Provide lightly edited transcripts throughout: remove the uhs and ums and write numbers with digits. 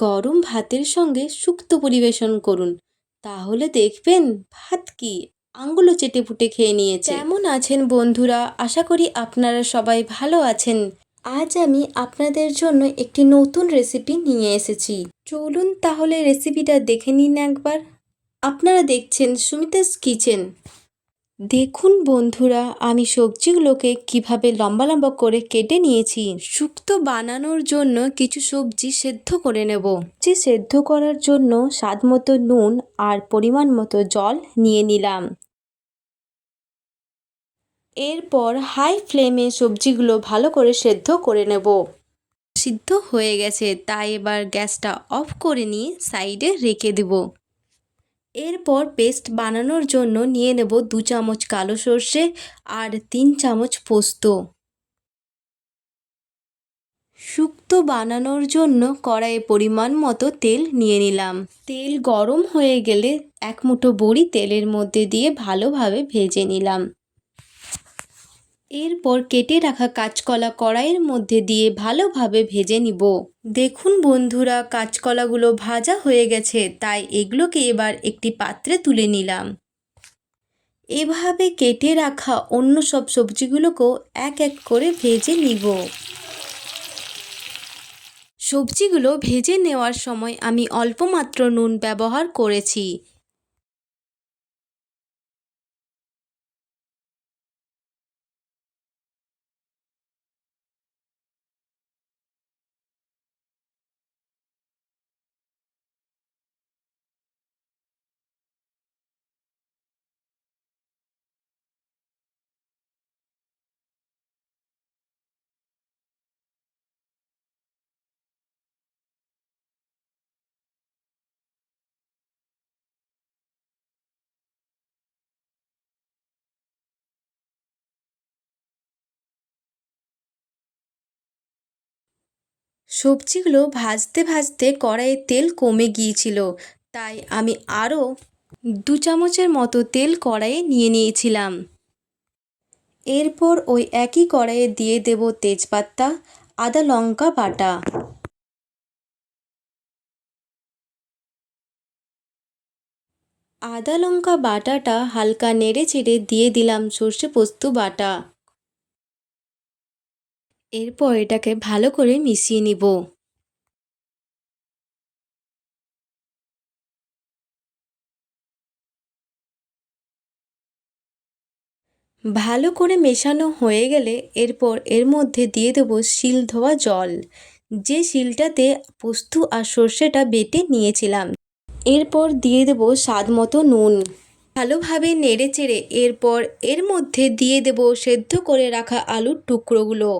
গরম ভাতের সঙ্গে শুক্তো পরিবেশন করুন, তাহলে দেখবেন ভাত কি আঙুলও চেটেপুটে খেয়ে নিয়েছে। কেমন আছেন বন্ধুরা? আশা করি আপনারা সবাই ভালো আছেন। আজ আমি আপনাদের জন্য একটি নতুন রেসিপি নিয়ে এসেছি। চলুন তাহলে রেসিপিটা দেখে নিন একবার। আপনারা দেখছেন সুমিতাস কিচেন। দেখুন বন্ধুরা, আমি সবজিগুলোকে কিভাবে লম্বা লম্বা করে কেটে নিয়েছি। শুক্তো বানানোর জন্য কিছু সবজি সেদ্ধ করে নেব। সেদ্ধ করার জন্য স্বাদ মতো নুন আর পরিমাণ মতো জল নিয়ে নিলাম। এরপর হাই ফ্লেমে সবজিগুলো ভালো করে সেদ্ধ করে নেব। সিদ্ধ হয়ে গেছে, তাই এবার গ্যাসটা অফ করে নিয়ে সাইডে রেখে দেব। এরপর পেস্ট বানানোর জন্য নিয়ে নেব 2 চামচ কালো সর্ষে আর 3 চামচ পোস্ত। শুক্তো বানানোর জন্য কড়াইয়ে পরিমাণ মতো তেল নিয়ে নিলাম। তেল গরম হয়ে গেলে 1 মুঠো বড়ি তেলের মধ্যে দিয়ে ভালোভাবে ভেজে নিলাম। এরপর কেটে রাখা কাঁচকলা কড়াইয়ের মধ্যে দিয়ে ভালোভাবে ভেজে নিব। দেখুন বন্ধুরা, কাঁচকলাগুলো ভাজা হয়ে গেছে, তাই এগুলোকে এবার একটি পাত্রে তুলে নিলাম। এভাবে কেটে রাখা অন্য সব সবজিগুলোকেও এক এক করে ভেজে নিব। সবজিগুলো ভেজে নেওয়ার সময় আমি অল্প মাত্র নুন ব্যবহার করেছি। সবজিগুলো ভাজতে ভাজতে কড়াইয়ে তেল কমে গিয়েছিল, তাই আমি আরও 2 চামচের মতো তেল কড়াইয়ে নিয়ে নিয়েছিলাম। এরপর ওই একই কড়াইয়ে দিয়ে দেব তেজপাতা, আদা লঙ্কা বাটা। আদা লঙ্কা বাটাটা হালকা নেড়ে চেড়ে দিয়ে দিলাম সর্ষে পোস্ত বাটা। এরপর এটাকে ভালো করে মিশিয়ে নিব। ভালো করে মেশানো হয়ে গেলে এরপর এর মধ্যে দিয়ে দেব শিল ধোয়া জল, যে শিলটাতে পোস্ত আর সর্ষেটা বেটে নিয়েছিলাম। এরপর দিয়ে দেব স্বাদ মতো নুন। ভালোভাবে নেড়ে চেড়ে এরপর এর মধ্যে দিয়ে দেব সেদ্ধ করে রাখা আলুর টুকরোগুলো।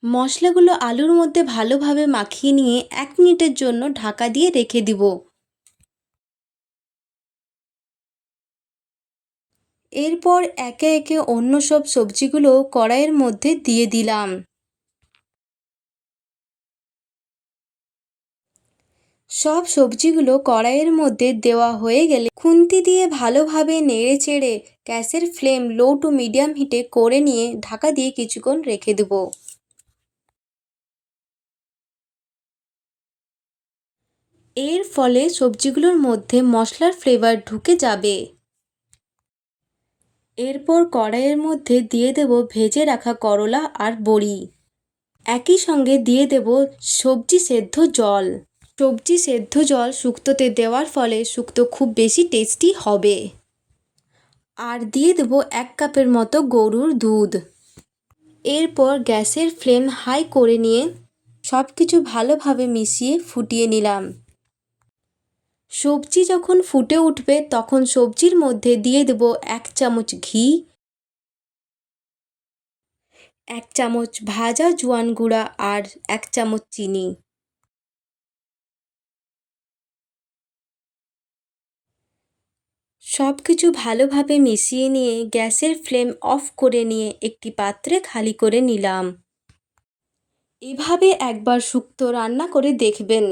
মশলাগুলো আলুর মধ্যে ভালোভাবে মাখিয়ে নিয়ে 1 মিনিটের জন্য ঢাকা দিয়ে রেখে দিব। এরপর একে একে অন্য সব সবজিগুলো কড়াইয়ের মধ্যে দিয়ে দিলাম। সব সবজিগুলো কড়াইয়ের মধ্যে দেওয়া হয়ে গেলে খুন্তি দিয়ে ভালোভাবে নেড়ে চেড়ে গ্যাসের ফ্লেম লো টু মিডিয়াম হিটে করে নিয়ে ঢাকা দিয়ে কিছুক্ষণ রেখে দেব। এর ফলে সবজিগুলোর মধ্যে মশলার ফ্লেভার ঢুকে যাবে। এরপর কড়াইয়ের মধ্যে দিয়ে দেব ভেজে রাখা করলা আর বড়ি। একই সঙ্গে দিয়ে দেব সবজি সেদ্ধ জল। সবজি সেদ্ধ জল শুক্তোতে দেওয়ার ফলে শুক্তো খুব বেশি টেস্টি হবে। আর দিয়ে দেব 1 কাপের মতো গরুর দুধ। এরপর গ্যাসের ফ্লেম হাই করে নিয়ে সব কিছু ভালোভাবে মিশিয়ে ফুটিয়ে নিলাম। সবজি যখন ফুটে উঠবে তখন সবজির মধ্যে দিয়ে দেব 1 চামচ ঘি, 1 চামচ ভাজা জোয়ান গুঁড়া আর 1 চামচ চিনি। সব কিছু ভালোভাবে মিশিয়ে নিয়ে গ্যাসের ফ্লেম অফ করে নিয়ে একটি পাত্রে খালি করে নিলাম। এভাবে একবার শুক্তো রান্না করে দেখবেন।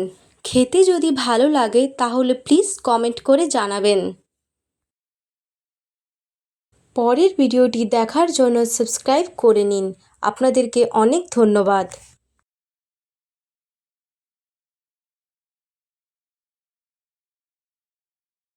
খেতে যদি ভালো লাগে তাহলে প্লিজ কমেন্ট করে জানাবেন। পরের ভিডিওটি দেখার জন্য সাবস্ক্রাইব করে নিন। আপনাদেরকে অনেক ধন্যবাদ।